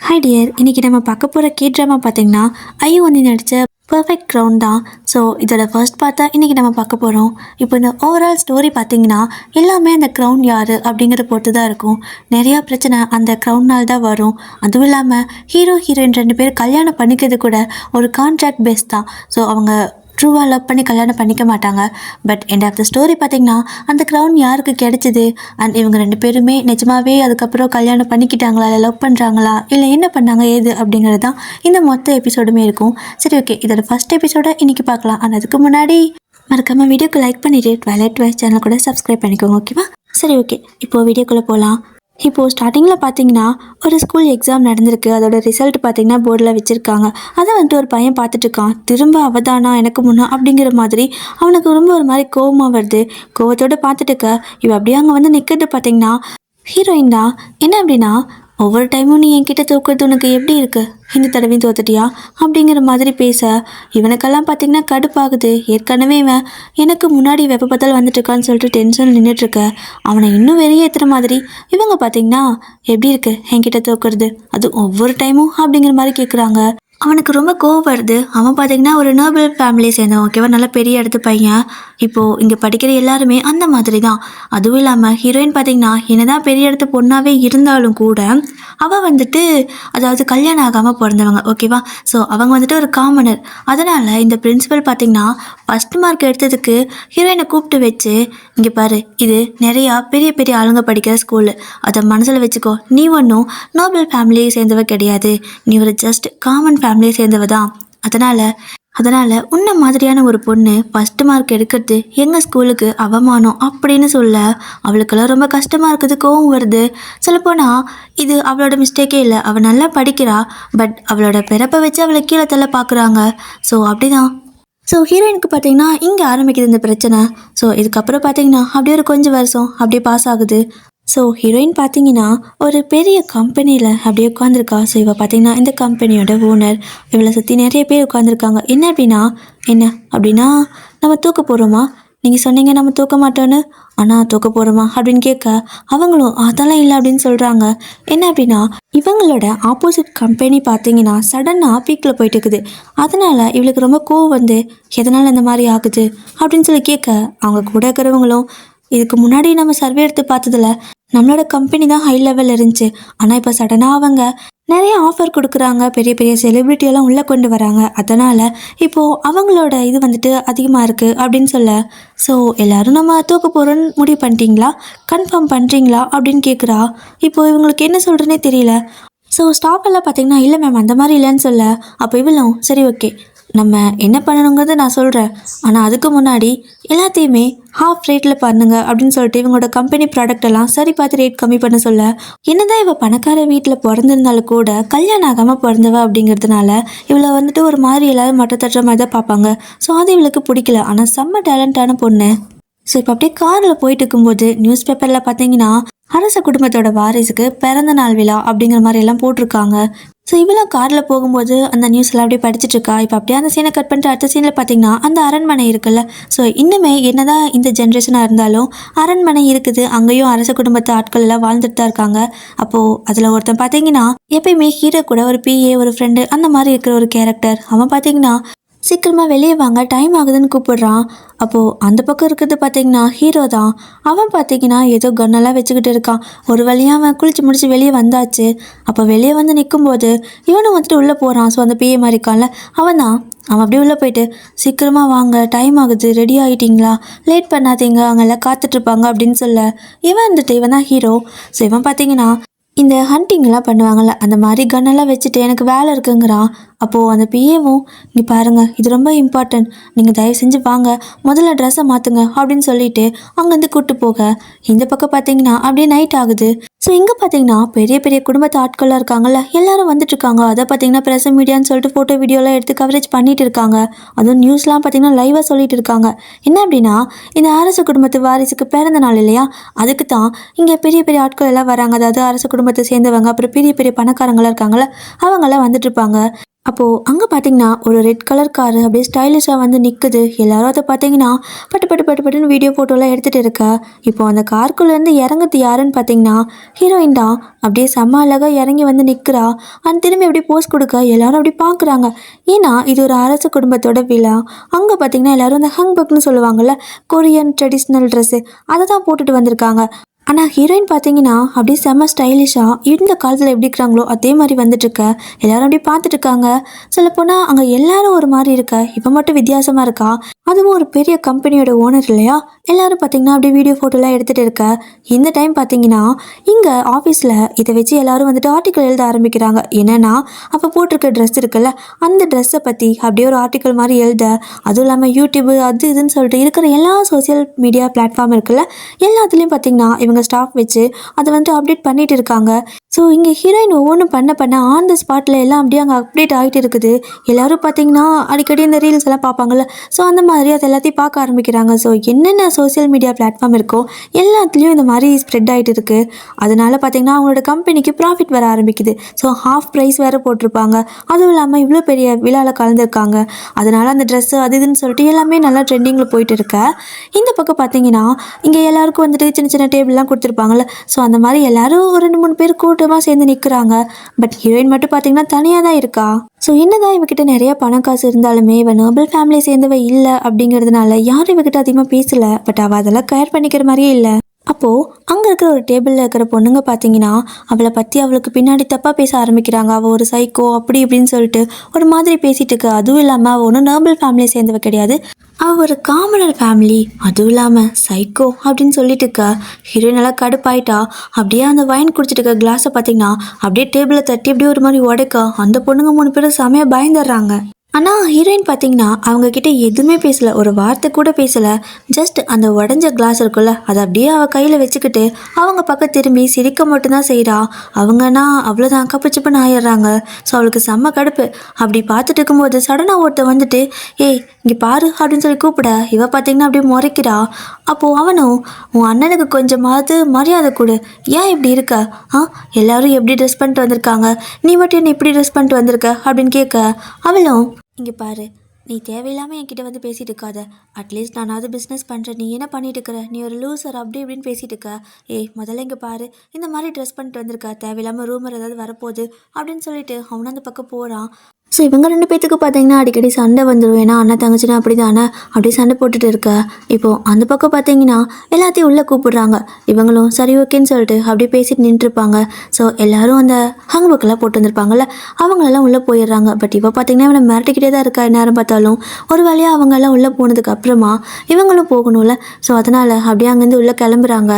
Hi dear, இன்றைக்கி நம்ம பார்க்க போகிற கே ட்ராமா பார்த்தீங்கன்னா ஐயோ வந்து நடித்த பர்ஃபெக்ட் க்ரௌன் தான். ஸோ இதோட ஃபர்ஸ்ட் பார்த்தா இன்றைக்கி நம்ம பார்க்க போகிறோம். இப்போ இந்த ஓவரால் ஸ்டோரி பார்த்தீங்கன்னா எல்லாமே அந்த க்ரௌன் யார் அப்படிங்கிறத பொறுத்து தான் இருக்கும். நிறையா பிரச்சனை அந்த க்ரௌன்னால் தான் வரும். அதுவும் இல்லாமல் ஹீரோ ஹீரோயின் 2 பேர் கல்யாணம் பண்ணிக்கிறது கூட ஒரு கான்ட்ராக்ட் பேஸ் தான். ஸோ அவங்க ட்ரூவாக லவ் பண்ணி கல்யாணம் பண்ணிக்க மாட்டாங்க. But end of the story பார்த்திங்கன்னா அந்த க்ரௌன் யாருக்கு கிடைச்சிது அண்ட் இவங்க 2 பேருமே நிஜமாகவே அதுக்கப்புறம் கல்யாணம் பண்ணிக்கிட்டாங்களா, இல்லை லவ் பண்ணுறாங்களா, இல்லை என்ன பண்ணாங்க ஏது அப்படிங்கிறது தான் இந்த மொத்த எபிசோடுமே இருக்கும். சரி, ஓகே, இதோட ஃபஸ்ட் எபிசோட இன்றைக்கி பார்க்கலாம். ஆனால் அதுக்கு முன்னாடி மறக்காமல் வீடியோக்கு லைக் பண்ணிவிட்டு ட்வைலைட் வாய்ஸ் சேனல் கூட சப்ஸ்கிரைப் பண்ணிக்கோங்க, ஓகேவா? சரி, ஓகே, இப்போது வீடியோக்குள்ளே போகலாம். இப்போது ஸ்டார்டிங்கில் பார்த்தீங்கன்னா ஒரு ஸ்கூல் எக்ஸாம் நடந்திருக்கு. அதோட ரிசல்ட் பார்த்தீங்கன்னா போர்டில் வச்சுருக்காங்க. அதை வந்துட்டு ஒரு பையன் பார்த்துட்ருக்கான். திரும்ப அவதானா எனக்கு முன்னா அப்படிங்கிற மாதிரி அவனுக்கு ரொம்ப ஒரு மாதிரி கோவமாக வருது. கோவத்தோடு பார்த்துட்டு இருக்க இவ அப்படியே அங்கே வந்து நிற்கிறது பார்த்தீங்கன்னா ஹீரோயின் தான். என்ன அப்படின்னா, ஒவ்வொரு டைமும் நீ என்கிட்ட தோக்குறது உனக்கு எப்படி இருக்குது, இந்த தடவையும் தோத்துட்டியா அப்படிங்கிற மாதிரி பேச இவனுக்கெல்லாம் பார்த்தீங்கன்னா கடுப்பாகுது. ஏற்கனவே இவன் எனக்கு முன்னாடி வெப்ப பார்த்தாலும் வந்துட்டு இருக்கான்னு சொல்லிட்டு டென்ஷன் நின்றுட்டுருக்க அவனை இன்னும் வெளியேற்றுற மாதிரி இவங்க பார்த்தீங்கன்னா எப்படி இருக்குது என்கிட்ட தோக்குறது, அது ஒவ்வொரு டைமும் அப்படிங்கிற மாதிரி கேட்குறாங்க. அவனுக்கு ரொம்ப கோவம் வருது. அவன் பார்த்தீங்கன்னா ஒரு நோபல் ஃபேமிலியை சேர்ந்தவன், ஓகேவா, நல்ல பெரிய இடத்து பையன். இப்போது இங்கே படிக்கிற எல்லாருமே அந்த மாதிரி தான். அதுவும் இல்லாமல் ஹீரோயின் பார்த்தீங்கன்னா என்னதான் பெரிய இடத்து பொண்ணாகவே இருந்தாலும் கூட அவள் வந்துட்டு அதாவது கல்யாணம் ஆகாமல் பிறந்தவங்க, ஓகேவா. ஸோ அவங்க வந்துட்டு ஒரு காமனர். அதனால் இந்த பிரின்சிபல் பார்த்தீங்கன்னா ஃபஸ்ட் மார்க் எடுத்ததுக்கு ஹீரோயினை கூப்பிட்டு வச்சு, இங்கே பாரு, இது நிறையா பெரிய பெரிய ஆளுங்க படிக்கிற ஸ்கூலு, அதை மனசில் வச்சுக்கோ, நீ ஒன்றும் நோபல் ஃபேமிலியை சேர்ந்தவ கிடையாது, நீ ஒரு ஜஸ்ட் காமன் ஃபேமிலியை சேர்ந்தவ தான். அதனால் உன்ன மாதிரியான ஒரு பொண்ணு ஃபஸ்ட் மார்க் எடுக்கிறது எங்கள் ஸ்கூலுக்கு அவமானம் அப்படின்னு சொல்ல அவளுக்கெல்லாம் ரொம்ப கஷ்டமாக இருக்குது, கோவம் வருது. சொல்லப்போனால் இது அவளோட மிஸ்டேக்கே இல்லை, அவள் நல்லா படிக்கிறா. பட் அவளோட பிறப்பை வச்சு அவளை கீழே தள்ள பார்க்குறாங்க. ஸோ அப்படிதான். ஸோ ஹீரோயினுக்கு பார்த்தீங்கன்னா இங்கே ஆரம்பிக்குது இந்த பிரச்சனை. ஸோ இதுக்கப்புறம் பார்த்தீங்கன்னா அப்படியே ஒரு கொஞ்சம் வருஷம் அப்படியே பாஸ் ஆகுது. ஸோ ஹீரோயின் பார்த்தீங்கன்னா ஒரு பெரிய கம்பெனியில் அப்படியே உட்காந்துருக்கா. ஸோ இவள் பார்த்தீங்கன்னா இந்த கம்பெனியோட ஓனர். இவளை சுற்றி நிறைய பேர் உட்காந்துருக்காங்க. என்ன அப்படின்னா நம்ம தூக்க போகிறோமா, நீங்கள் சொன்னீங்க நம்ம தூக்க மாட்டோன்னு, ஆனால் தூக்க போகிறோமா அப்படின்னு கேட்க அவங்களும் அதெல்லாம் இல்லை அப்படின்னு சொல்கிறாங்க. என்ன அப்படின்னா இவங்களோட ஆப்போசிட் கம்பெனி பார்த்தீங்கன்னா சடனாக பீக்கில் போயிட்டு இருக்குது. அதனால் இவளுக்கு ரொம்ப கோவம் வந்து எதனால் இந்த மாதிரி ஆகுது அப்படின்னு சொல்லி கேட்க அவங்க கூட இருக்கிறவங்களும் இதுக்கு முன்னாடி நம்ம சர்வே எடுத்து பார்த்ததில் நம்மளோட கம்பெனி தான் ஹை லெவலில் இருந்துச்சு, ஆனால் இப்போ சடனாக அவங்க நிறைய ஆஃபர் கொடுக்குறாங்க, பெரிய பெரிய செலிப்ரிட்டியெல்லாம் உள்ளே கொண்டு வராங்க, அதனால் இப்போது அவங்களோட இது வந்துட்டு அதிகமாக இருக்குது அப்படின்னு சொல்ல, ஸோ எல்லோரும் நம்ம தூக்க போகிறோன்னு முடிவு பண்ணிட்டீங்களா, கன்ஃபார்ம் பண்ணுறீங்களா அப்படின்னு கேட்குறா. இப்போது இவங்களுக்கு என்ன சொல்கிறேன்னே தெரியல. ஸோ ஸ்டாஃப் எல்லாம் பார்த்தீங்கன்னா இல்லை மேம் அந்த மாதிரி இல்லைன்னு சொல்ல, அப்போ இவளும் சரி ஓகே நம்ம என்ன பண்ணணுங்கிறத நான் சொல்கிறேன், ஆனால் அதுக்கு முன்னாடி எல்லாத்தையுமே ஹாஃப் ரேட்டில் பண்ணுங்க அப்படின்னு சொல்லிட்டு இவங்களோட கம்பெனி ப்ராடக்ட் எல்லாம் சரி பார்த்து ரேட் கம்மி பண்ண சொல்ல, என்னதான் இவள் பணக்கார வீட்டில் பிறந்திருந்தாலும் கூட கல்யாணம் ஆகாமல் பிறந்தவ அப்படிங்கிறதுனால இவளை வந்துட்டு ஒரு மாதிரி எல்லாரும் மட்ட தட்டுற மாதிரி தான் பார்ப்பாங்க. ஸோ அது இவளுக்கு பிடிக்கல. ஆனால் செம்ம டேலண்டான பொண்ணு. ஸோ இப்போ அப்படியே காரில் போயிட்டு இருக்கும்போது நியூஸ் பேப்பரில் பார்த்தீங்கன்னா அரச குடும்பத்தோட வாரிசுக்கு பிறந்த நாள் விழா அப்படிங்கிற மாதிரி எல்லாம் போட்டிருக்காங்க. ஸோ இவெல்லாம் காரில் போகும்போது அந்த நியூஸ் எல்லாம் அப்படியே படிச்சுட்டு இருக்கா. இப்போ அப்படியே அந்த சீனை கட் பண்ணிட்டு அடுத்த சீனில் பார்த்தீங்கன்னா அந்த அரண்மனை இருக்குல்ல. ஸோ இன்னுமே என்னதான் இந்த ஜென்ரேஷனாக இருந்தாலும் அரண்மனை இருக்குது, அங்கேயும் அரச குடும்பத்து ஆட்கள் எல்லாம் வாழ்ந்துட்டு தான் இருக்காங்க. அப்போது அதில் ஒருத்தன் பார்த்தீங்கன்னா எப்பயுமே ஹீரோ கூட ஒரு பிஏ ஒரு ஃப்ரெண்டு அந்த மாதிரி இருக்கிற ஒரு கேரக்டர். அவன் பார்த்தீங்கன்னா சீக்கிரமாக வெளியே வாங்க டைம் ஆகுதுன்னு கூப்பிடுறான். அப்போது அந்த பக்கம் இருக்கிறது பார்த்தீங்கன்னா ஹீரோ தான். அவன் பார்த்தீங்கன்னா ஏதோ கன்னெல்லாம் வச்சுக்கிட்டு இருக்கான். ஒரு வழியாக அவன் குளிச்சு முடிச்சு வெளியே வந்தாச்சு. அப்போ வெளியே வந்து நிற்கும்போது இவனும் வந்துட்டு உள்ளே போகிறான். ஸோ அந்த பிஏ மாதிரி இருக்கான்ல அவன் அப்படியே உள்ளே போயிட்டு சீக்கிரமாக வாங்க டைம் ஆகுது, ரெடி ஆகிட்டிங்களா, லேட் பண்ணாதீங்க, அங்கெல்லாம் காத்துட்ருப்பாங்க அப்படின்னு சொல்ல இவன் தான் ஹீரோ. ஸோ இவன் பார்த்தீங்கன்னா இந்த ஹண்டிங்லாம் பண்ணுவாங்கள்ல அந்த மாதிரி கன்னெல்லாம் வச்சுட்டு எனக்கு வேலை இருக்குங்கிறான். அப்போது அந்த பிஏவும் இங்கே பாருங்கள் இது ரொம்ப இம்பார்ட்டன்ட், நீங்கள் தயவு செஞ்சு வாங்க, முதல்ல ட்ரெஸ்ஸை மாற்றுங்க அப்படின்னு சொல்லிட்டு அங்கேருந்து கூப்பிட்டு போக இந்த பக்கம் பார்த்தீங்கன்னா அப்படியே நைட் ஆகுது. ஸோ இங்கே பார்த்தீங்கன்னா பெரிய பெரிய குடும்பத்து ஆட்கள்லாம் இருக்காங்கல்ல எல்லாரும் வந்துட்டுருக்காங்க. அதை பார்த்தீங்கன்னா ப்ரெஸ் மீடியான்னு சொல்லிட்டு ஃபோட்டோ வீடியோலாம் எடுத்து கவரேஜ் பண்ணிட்டு இருக்காங்க. அதுவும் நியூஸ்லாம் பார்த்தீங்கன்னா லைவாக சொல்லிட்டு இருக்காங்க. என்ன அப்படின்னா இந்த அரச குடும்பத்து வாரிசுக்கு பிறந்த நாள் இல்லையா, அதுக்கு தான் இங்கே பெரிய பெரிய ஆட்கள் எல்லாம் வராங்க. அதாவது அரச குடும்பத்தை சேர்ந்தவங்க, அப்புறம் பெரிய பெரிய பணக்காரங்களாம் இருக்காங்கல்ல அவங்கெல்லாம் வந்துட்டு இருப்பாங்க. அப்போது அங்கே பார்த்தீங்கன்னா ஒரு ரெட் கலர் காரு அப்படியே ஸ்டைலிஷாக வந்து நிற்குது. எல்லாரும் அதை பார்த்தீங்கன்னா பட்டு பட்டு பட்டு பட்டுன்னு வீடியோ ஃபோட்டோலாம் எடுத்துகிட்டு இருக்கா. இப்போ அந்த காருக்குள்ளேருந்து இறங்குறது யாருன்னு பார்த்தீங்கன்னா ஹீரோயின் தான். அப்படியே செம்ம அழகாக இறங்கி வந்து நிற்கிறா. அந்த திரும்பி அப்படியே போஸ் கொடுக்க எல்லாரும் அப்படி பார்க்குறாங்க. ஏன்னா இது ஒரு அரச குடும்பத்தோட விழா. அங்கே பார்த்தீங்கன்னா எல்லாரும் அந்த ஹங்பக்னு சொல்லுவாங்கள்ல, கொரியன் ட்ரெடிஷ்னல் ட்ரெஸ்ஸு அதை தான் போட்டுட்டு வந்திருக்காங்க. ஆனால் ஹீரோயின் பார்த்தீங்கன்னா அப்படியே செம்ம ஸ்டைலிஷாக இந்த காலத்தில் எப்படி இருக்கிறாங்களோ அதே மாதிரி வந்துட்டுருக்க. எல்லாரும் அப்படியே பார்த்துட்டு இருக்காங்க. சொல்லப்போனால் அங்கே எல்லாரும் ஒரு மாதிரி இருக்க, இப்போ மட்டும் வித்தியாசமாக இருக்கா. அதுவும் ஒரு பெரிய கம்பெனியோட ஓனர் இல்லையா. எல்லாரும் பார்த்தீங்கன்னா அப்படியே வீடியோ ஃபோட்டோலாம் எடுத்துகிட்டு இருக்க. இந்த டைம் பார்த்தீங்கன்னா இங்கே ஆஃபீஸில் இதை வச்சு எல்லாரும் வந்துட்டு ஆர்டிக்கல் எழுத ஆரம்பிக்கிறாங்க. என்னென்னா அப்போ போட்டிருக்க ட்ரெஸ் இருக்குல்ல, அந்த ட்ரெஸ்ஸை பற்றி அப்படியே ஒரு ஆர்டிக்கல் மாதிரி எழுத. அதுவும் இல்லாமல் யூடியூப்பு அது இதுன்னு சொல்லிட்டு இருக்கிற எல்லா சோசியல் மீடியா பிளாட்ஃபார்ம் இருக்குல்ல, எல்லாத்துலேயும் பார்த்தீங்கன்னா இவங்க ஸ்டாஃப் வச்சு அதை வந்துட்டு அப்டேட் பண்ணிட்டு இருக்காங்க. ஸோ இங்கே ஹீரோயின் ஒவ்வொன்றும் பண்ண ஆன் த ஸ்பாட்டில் எல்லாம் அப்படியே அங்கே அப்டேட் ஆகிட்டு இருக்குது. எல்லோரும் பார்த்தீங்கன்னா அடிக்கடி இந்த ரீல்ஸ் எல்லாம் பார்ப்பாங்கள்ல, ஸோ அந்த மாதிரி அது எல்லாத்தையும் பார்க்க ஆரம்பிக்கிறாங்க. ஸோ என்னென்ன சோசியல் மீடியா பிளாட்ஃபார்ம் இருக்கோ எல்லாத்துலேயும் இந்த மாதிரி ஸ்ப்ரெட் ஆகிட்டு இருக்குது. அதனால பார்த்தீங்கன்னா அவங்களோட கம்பெனிக்கு ப்ராஃபிட் வர ஆரம்பிக்குது. ஸோ ஹாஃப் ப்ரைஸ் வேறு போட்டிருப்பாங்க. அதுவும் இல்லாமல் இவ்வளோ பெரிய விழாவில் கலந்துருக்காங்க. அதனால் அந்த ட்ரெஸ்ஸு அது இதுன்னு சொல்லிட்டு எல்லாமே நல்லா ட்ரெண்டிங்கில் போயிட்டு இருக்க. இந்த பக்கம் பார்த்தீங்கன்னா இங்கே எல்லாருக்கும் வந்துட்டு சின்ன சின்ன டேபிள்லாம் கொடுத்துருப்பாங்கள்ல, ஸோ அந்த மாதிரி எல்லாரும் ஒரு 2-3 பேர் கூட்டமாக சேர்ந்து நிற்கிறாங்க. பட் ஹீரோயின் மட்டும் பார்த்தீங்கன்னா தனியாக தான் இருக்கா. ஸோ என்னதான் இவகிட்ட நிறைய பணம் காசு இருந்தாலுமே இவன் நோபல் ஃபேமிலியை சேர்ந்தவ இல்லை அப்படிங்கிறதுனால யாரும் இவகிட்ட அதிகமாக பேசலை. பட் அவள் அதெல்லாம் கேர் பண்ணிக்கிற மாதிரியே இல்லை. அப்போது அங்கே இருக்கிற ஒரு டேபிளில் இருக்கிற பொண்ணுங்க பார்த்தீங்கன்னா அவளை பற்றி அவளுக்கு பின்னாடி தப்பாக பேச ஆரம்பிக்கிறாங்க. அவள் ஒரு சைக்கோ அப்படி இப்படின்னு சொல்லிட்டு ஒரு மாதிரி பேசிகிட்டு இருக்கு. அதுவும் இல்லாமல் அவள் ஒன்றும் நோபல் ஃபேமிலியை சேர்ந்தவ கிடையாது, அவள் ஒரு காமனர் ஃபேமிலி, அதுவும் இல்லாமல் சைக்கோ அப்படின்னு சொல்லிட்டு இருக்கா. ஹீரோயின் நல்லா கடுப்பாயிட்டா. அப்படியே அந்த வைன் குடிச்சிட்டு இருக்க கிளாஸை பார்த்தீங்கன்னா அப்படியே டேபிளை தட்டி அப்படியே ஒரு மாதிரி உடைக்கா. அந்த பொண்ணுங்க 3 பேரும் செமையாக பயந்துடுறாங்க. ஆனால் ஹீரோயின் பார்த்தீங்கன்னா அவங்கக்கிட்ட எதுவுமே பேசலை, ஒரு வார்த்தை கூட பேசலை. ஜஸ்ட் அந்த உடஞ்ச கிளாஸ் இருக்குல்ல, அதை அப்படியே அவள் கையில் வச்சுக்கிட்டு அவங்க பக்கம் திரும்பி சிரிக்க மட்டும்தான் செய்கிறா. அவங்கன்னா அவ்வளோதான் கப்புச்சிப்புன்னு ஆயிடுறாங்க. ஸோ அவளுக்கு செம்ம கடுப்பு. அப்படி பார்த்துட்டு இருக்கும்போது சடனாக ஒருத்த வந்துட்டு ஏய் இங்கே பாரு அப்படின்னு சொல்லி கூப்பிட, இவ பார்த்தீங்கன்னா அப்படியே முறைக்கிறா. அப்போது அவனும் உன் அண்ணனுக்கு கொஞ்சமாவது மரியாதை கொடு, ஏன் இப்படி இருக்க, எல்லாரும் எப்படி ட்ரெஸ் பண்ணிட்டு வந்திருக்காங்க, நீ மட்டும் என்ன இப்படி ட்ரெஸ் பண்ணிட்டு வந்திருக்க அப்படின்னு கேட்க, அவளும் இங்கே பாரு நீ தேவையில்லாமல் என்கிட்ட வந்து பேசிகிட்டு இருக்காத, அட்லீஸ்ட் நானாவது பிஸ்னஸ் பண்ணுறேன், நீ என்ன பண்ணிட்டு இருக்கிற, நீ ஒரு லூசர் அப்படி இப்படின்னு பேசிகிட்டு இருக்க, ஏய் முதல்ல இங்கே பாரு இந்த மாதிரி ட்ரெஸ் பண்ணிட்டு வந்திருக்கா, தேவையில்லாமல் ரூமர் ஏதாவது வரப்போகுது அப்படின்னு சொல்லிட்டு அவனும் அந்த பக்கம் போகிறான். ஸோ இவங்க 2 பேத்துக்கு பார்த்தீங்கன்னா அடிக்கடி சண்டை வந்துடும். ஏன்னா அண்ணன் தங்கச்சினா அப்படி தானே, அப்படியே சண்டை போட்டுட்டு இருக்க. இப்போது அந்த பக்கம் பார்த்தீங்கன்னா எல்லாத்தையும் உள்ளே கூப்பிடுறாங்க. இவங்களும் சரி ஓகேன்னு சொல்லிட்டு அப்படியே பேசிட்டு நின்றுருப்பாங்க. ஸோ எல்லோரும் அந்த ஹங் புக்கெல்லாம் போட்டு வந்திருப்பாங்கள்ல, அவங்களெல்லாம் உள்ளே போயிடுறாங்க. பட் இவள் பார்த்தீங்கன்னா இவனை மிரட்டிக்கிட்டே தான் இருக்கா நேரம் பார்த்தாலும். ஒரு வேலையாக அவங்கெல்லாம் உள்ளே போனதுக்கு அப்புறமா இவங்களும் போகணும்ல, ஸோ அதனால் அப்படியே அங்கேருந்து உள்ளே கிளம்புறாங்க.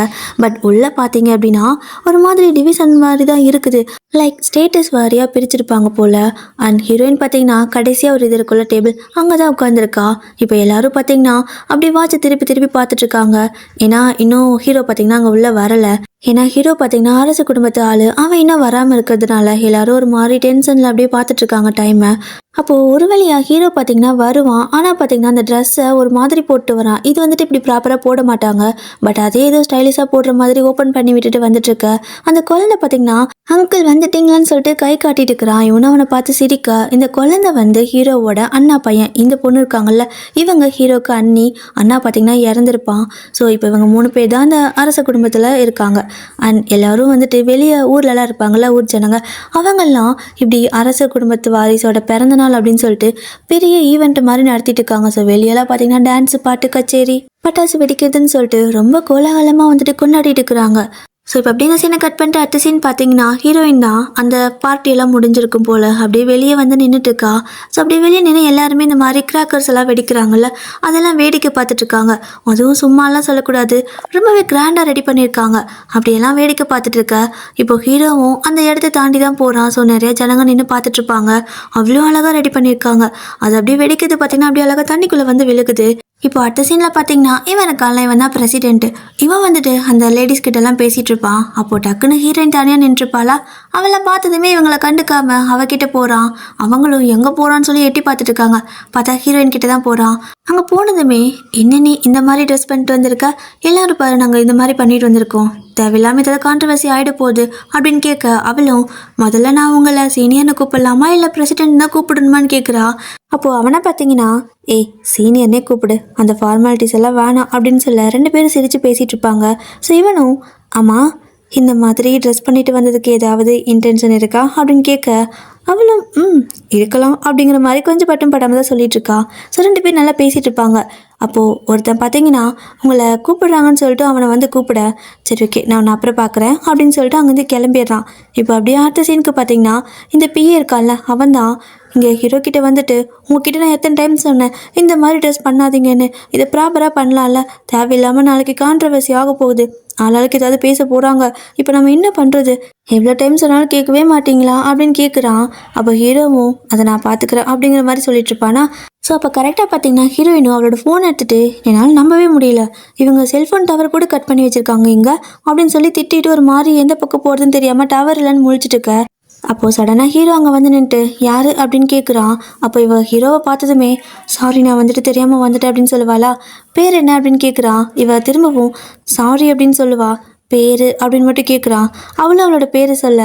பட் உள்ளே பார்த்தீங்க அப்படின்னா ஒரு மாதிரி டிவிஷன் மாதிரி தான் இருக்குது. லைக் ஸ்டேட்டஸ் வாரியாக பிரிச்சிருப்பாங்க போல். அண்ட் ஹீரோயின் பார்த்தீங்கன்னா கடைசியாக ஒரு இது இருக்குள்ள டேபிள், அங்கே தான் உட்காந்துருக்கா. இப்போ எல்லாரும் பார்த்தீங்கன்னா அப்படி வாட்சை திருப்பி திருப்பி பார்த்துட்ருக்காங்க. ஏன்னா இன்னும் ஹீரோ பார்த்தீங்கன்னா அங்கே உள்ளே வரலை. ஏன்னா ஹீரோ பார்த்தீங்கன்னா அரச குடும்பத்து ஆள், அவன் இன்னும் வராமல் இருக்கிறதுனால எல்லாரும் ஒரு மாதிரி டென்ஷனில் அப்படியே பார்த்துட்ருக்காங்க டைமை. அப்போது ஒரு வழியாக ஹீரோ பார்த்தீங்கன்னா வருவான். ஆனால் பார்த்தீங்கன்னா அந்த ட்ரெஸ்ஸை ஒரு மாதிரி போட்டு வரான். இது வந்துட்டு இப்படி ப்ராப்பராக போட மாட்டாங்க. பட் அதே ஏதோ ஸ்டைலிஷாக போடுற மாதிரி ஓப்பன் பண்ணி விட்டுட்டு வந்துட்டுருக்க. அந்த குழந்தை பார்த்தீங்கன்னா அங்கிள் வந்துட்டீங்களான்னு சொல்லிட்டு கை காட்டிட்டு இருக்கிறான். இவனும் அவனை பார்த்து சிரிக்க. இந்த குழந்தை வந்து ஹீரோவோட அண்ணா பையன். இந்த பொண்ணு இருக்காங்கல்ல, இவங்க ஹீரோக்கு அண்ணி. அண்ணா பார்த்தீங்கன்னா இறந்துருப்பான். ஸோ இப்போ இவங்க 3 பேர் தான் அந்த அரச குடும்பத்தில் இருக்காங்க. அண்ட் எல்லோரும் வந்துட்டு வெளியே ஊர்லலாம் இருப்பாங்கள்ல, ஊர் ஜனங்க, அவங்கெல்லாம் இப்படி அரச குடும்பத்து வாரிசோட பிறந்தநாள் அப்படின்னு சொல்லிட்டு பெரிய ஈவெண்ட் மாதிரி நடத்திட்டு இருக்காங்க. ஸோ வெளியெல்லாம் பார்த்தீங்கன்னா டான்ஸு, பாட்டு, கச்சேரி, பட்டாசு வெடிக்கிறதுன்னு சொல்லிட்டு ரொம்ப கோலாகலமாக வந்துட்டு கொண்டாடிட்டு இருக்கிறாங்க. ஸோ இப்போ அப்படியே இந்த சீனை கட் பண்ணிட்டு அடுத்த சீன் பார்த்தீங்கன்னா ஹீரோயின் தான் அந்த பார்ட்டியெல்லாம் முடிஞ்சிருக்கும் போல் அப்படியே வெளியே வந்து நின்றுட்டுருக்கா. ஸோ அப்படியே வெளியே நின்று எல்லாருமே இந்த மாதிரி கிராக்கர்ஸ் எல்லாம் வெடிக்கிறாங்கல்ல, அதெல்லாம் வேடிக்கை பார்த்துட்ருக்காங்க. அதுவும் சும்மாலாம் சொல்லக்கூடாது, ரொம்பவே கிராண்டாக ரெடி பண்ணியிருக்காங்க. அப்படியெல்லாம் வேடிக்கை பார்த்துட்டு இருக்க. இப்போ ஹீரோவும் அந்த இடத்த தாண்டி தான் போகிறான். ஸோ நிறைய ஜனங்க நின்று பார்த்துட்ருப்பாங்க. அவ்வளோ அழகாக ரெடி பண்ணியிருக்காங்க. அது அப்படியே வெடிக்கிறது பார்த்தீங்கன்னா அப்படியே அழகாக தண்ணிக்குள்ளே வந்து விழுகுது. இப்போ அடுத்த சீனில் பார்த்தீங்கன்னா இவன் தான் பிரசிடென்ட்டு. இவன் வந்துட்டு அந்த லேடிஸ் கிட்டலாம் பேசிகிட்டு இருப்பான். அப்போது டக்குன்னு ஹீரோயின் தனியாக நின்றுருப்பாளா. அவளை பார்த்ததுமே இவங்களை கண்டுக்காம அவகிட்ட போகிறான். அவங்களும் எங்கே போகிறான்னு சொல்லி எட்டி பார்த்துட்டு இருக்காங்க. பார்த்தா ஹீரோயின் கிட்ட தான் போகிறான். அங்கே போனதுமே என்ன நீ இந்த மாதிரி ட்ரெஸ் பண்ணிட்டு வந்திருக்க, எல்லாரும் பாரு நாங்கள் இந்த மாதிரி பண்ணிட்டு வந்திருக்கோம், தேவையில்லாமல் ஏதாவது கான்ட்ரவர்சி ஆகிட போகுது அப்படின்னு கேட்க அவளும் முதல்ல நான் உங்களை சீனியர்னு கூப்பிடலாமா இல்லை பிரசிடென்ட் தான் கூப்பிடணுமான்னு கேட்குறா. அப்போது அவனை பார்த்தீங்கன்னா ஏய் சீனியர்னே கூப்பிடு, அந்த ஃபார்மாலிட்டிஸ் எல்லாம் வேணாம் அப்படின்னு சொல்ல 2 பேரும் சிரித்து பேசிகிட்டு இருப்பாங்க. ஸோ இவனும் ஆமாம் இந்த மாதிரி ட்ரெஸ் பண்ணிட்டு வந்ததுக்கு ஏதாவது இன்டென்ஷன் இருக்கா அப்படின்னு கேட்க அவளும் இருக்கலாம் அப்படிங்கிற மாதிரி கொஞ்சம் பட்டும் படாமல் தான் சொல்லிட்டு இருக்கா. ஸோ 2 பேர் நல்லா பேசிகிட்டு இருப்பாங்க. அப்போது ஒருத்தன் பார்த்தீங்கன்னா உங்களை கூப்பிடுறாங்கன்னு சொல்லிட்டு அவனை வந்து கூப்பிட சரி ஓகே நான் அப்புறம் பார்க்குறேன் அப்படின்னு சொல்லிட்டு அங்கேருந்து கிளம்பிடுறான். இப்போ அப்படியே அடுத்த சீனுக்கு பார்த்தீங்கன்னா இந்த பிஏ இருக்கான்ல அவன் தான் இங்கே ஹீரோ கிட்ட வந்துட்டு உங்ககிட்ட நான் எத்தனை டைம் சொன்னேன் இந்த மாதிரி ட்ரெஸ் பண்ணாதீங்கன்னு, இதை ப்ராப்பராக பண்ணலாம்ல, தேவையில்லாமல் நாளைக்கு கான்ட்ரவர்சி ஆக போகுது, ஆளாளுக்கு ஏதாவது பேச போகிறாங்க, இப்போ நம்ம என்ன பண்ணுறது, எவ்வளோ டைம் சொன்னாலும் கேட்கவே மாட்டிங்களா அப்படின்னு கேட்குறான். அப்போ ஹீரோவும் அதை நான் பார்த்துக்கிறேன் அப்படிங்கிற மாதிரி சொல்லிட்டு இருப்பானா. ஸோ அப்போ கரெக்டாக பார்த்தீங்கன்னா ஹீரோயினும் அவளோட ஃபோன் எடுத்துகிட்டு என்னால் நம்பவே முடியல, இவங்க செல்ஃபோன் டவர் கூட கட் பண்ணி வச்சுருக்காங்க இங்கே அப்படின்னு சொல்லி திட்டிட்டு ஒரு மாதிரி எந்த பக்கம் போகிறதுன்னு தெரியாமல் டவர் இல்லைன்னு முழிச்சிட்டு இருக்க. அப்போது சடனாக ஹீரோ அங்கே வந்து நின்றுட்டு யார் அப்படின்னு கேட்குறான். அப்போ இவ ஹீரோவை பார்த்ததுமே சாரி நான் வந்துட்டு தெரியாமல் வந்துட்டேன் அப்படின்னு சொல்லுவாளா. பேர் என்ன அப்படின்னு கேட்குறான். இவ திரும்பவும் சாரி அப்படின்னு சொல்லுவா. பேர் அப்படின்னு மட்டும் கேட்குறான். அவளும் அவளோட பேர் சொல்ல